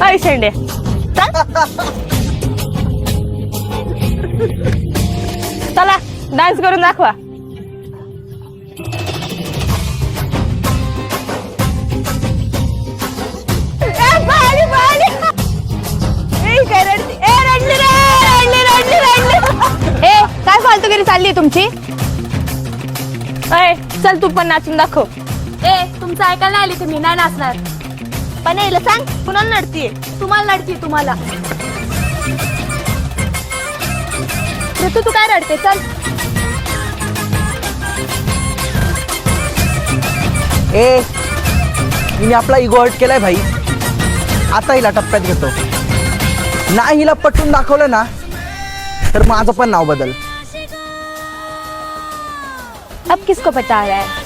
अय शेंडे चला डान्स करून दाखवा. काय फालतूगिरी चालली तुमची? अय चल तू पण नाचून दाखव. तुमचं ऐकायला आली की मी नाही नाचणार. पण याला सांग कुणाला नडतीये? तुम्हाला लढती तुम्हाला. ऋतू तू काय रडते? चल. मी आपला इगो हर्ट केलाय भाई. आता हिला टप्प्यात घेतो. नाही हिला पटवून दाखवलं ना तर माझं पण नाव बदल. अब किसको पटा रहा है?